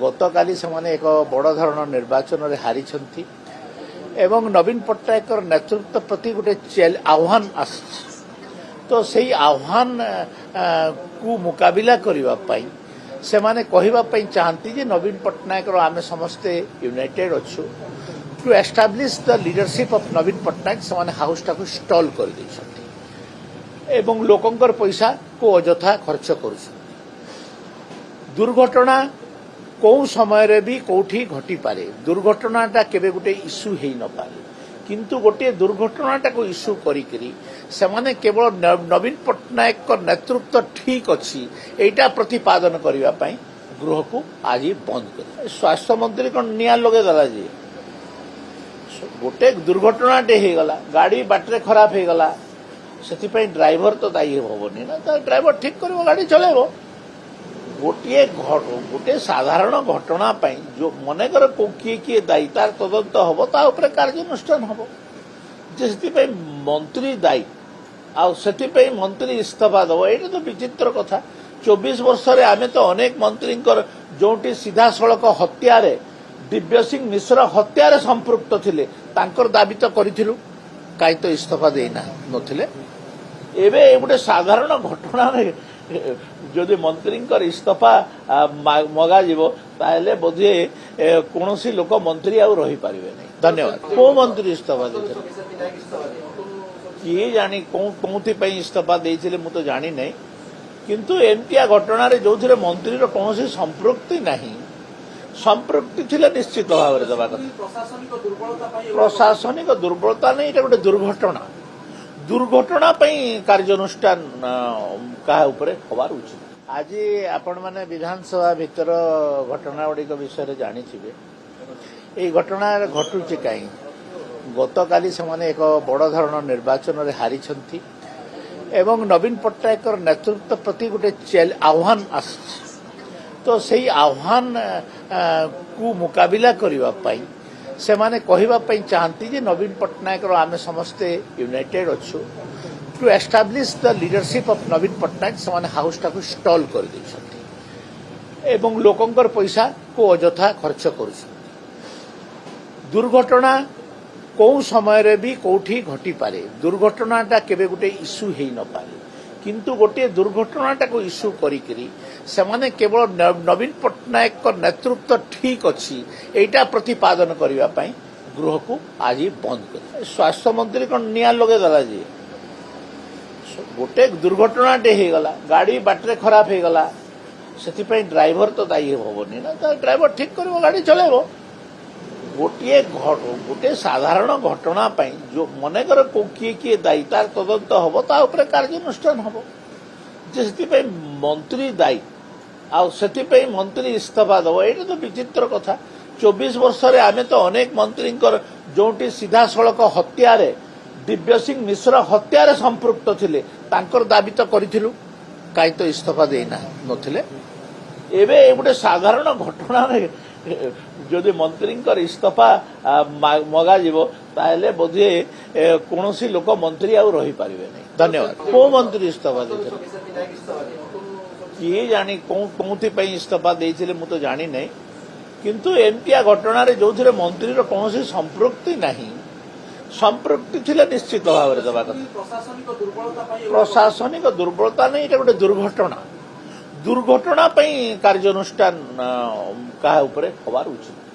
गतकाली से एक बड़ धरण निर्वाचन में हारी एवं नवीन पट्टनायक नेतृत्व प्रति गोटे आह्वान आस तो सही आह्वान को मुकाबिला करने से माने कहवाई चाहती जे नवीन पट्टनायक आम समस्ते यूनाइटेड अच्छु to establish the leadership of Naveen Patnaik से माने हाउस टाक स्टॉल कर देछथि एवं लोकंकर पैसा को अजथा खर्च कर दुर्घटना कौ समय रे भी कौठी घटी पारे दुर्घटनाटा केबे गोटे इश्यू हेई न पारे किंतु गोटे दुर्घटनाटा को इश्यू करी से माने केवल नवीन पट्टनायक नेतृत्व ठीक अच्छी एटा प्रतिपादन करने गृह को आज बंद कर स्वास्थ्य मंत्री कौन निया लगेगला जी गोटे दुर्घटनाटे हो गला गाड़ी बाटरे खराब हो गला से ड्राइवर तो दायी हेनी ना ड्राइवर ठीक कर गाड़ी चलेबो गोटे साधारण घटना जो मनकर किए किए दायी तार तदंत हम कार्यानुष्ठान हम से मंत्री दायी आती मंत्री इस्तीफा दब ये तो विचित्र कथा 24 वर्ष आम तो अनेक मंत्री जो सीधा सड़क हत्यार दिव्य सिंह मिश्र हत्यार संपृक्त थे दाबी तो करूँ कहीं तो इस्तीफा देना नथिले एबे गोटे साधारण घटना जदि मंत्री इस्तीफा मगा ताहले बोधे कौन लोक मंत्री आउ रही पारे नहीं। धन्यवाद। को मंत्री इस्तीफा देते किए जानी कौन इस्तीफा देते मुझे जानी नहीं किंतु एमतिया घटना जो मंत्री कौन संपृक्ति नहीं संपृक्ति थिले निश्चित भाव में दबा प्रशासनिक दुर्बलता नहीं ये गोटे दुर्घटना कार्यानुष्ठान क्या हबार उचित आज आपण मैंने विधानसभा भितर घटना गुड़िक विषय जानिथिबे ये घटना घटुची कहीं गतकाली से एक बड़ धरण निर्वाचन में हारी एवं नवीन पट्टनायक नेतृत्व प्रति गोटे आह्वान आस तो सही आह्वान को मुकाबिला करने से माने कहवाई चाहती जे नवीन पट्टनायक आम समस्ते यूनाइटेड अच्छु to establish the leadership of Naveen Patnaik से माने हाउस टाक स्टॉल कर देछथि एवं लोकंकर पैसा को अजथा खर्च कर दुर्घटना कौ समय रे भी कौठी घटी पारे दुर्घटनाटा केबे गोटे इश्यू हेई न पारे किंतु गोटे दुर्घटनाटा को इश्यू करी से माने केवल नवीन पट्टनायक नेतृत्व ठीक अच्छी एटा प्रतिपादन करने गृह को आज बंद कर स्वास्थ्य मंत्री कौन निया लगेगला जी गोटे दुर्घटनाटे हो गला गाड़ी बाटरे खराब हो गला से ड्राइवर तो दायी हेनी ना ड्राइवर ठीक कर गाड़ी चलेबो गोटे साधारण घटना जो मनकर किए किए दायी तार तदंत हम कार्यानुष्ठान हम से मंत्री दायी आती मंत्री इस्तीफा दब ये तो विचित्र कथा 24 वर्ष आम तो अनेक मंत्री जो सीधा सड़क हत्यार दिव्य सिंह मिश्र हत्यार संपृक्त थे दाबी तो करूँ कहीं तो इस्तीफा देना नथिले एबे गोटे साधारण घटना जदि मंत्री इस्तीफा मगा ताहले बोधे कौन लोक मंत्री आउ रही पारे नहीं। धन्यवाद। को मंत्री इस्तीफा देते किए जानी कौन इस्तीफा देते मुझे जानी नहीं किंतु एमतिया घटना जो मंत्री कौन संपृक्ति नहीं संपृक्ति थिले निश्चित भाव में दबा प्रशासनिक दुर्बलता नहीं ये गोटे दुर्घटना कार्यानुष्ठान क्या हबार उचित।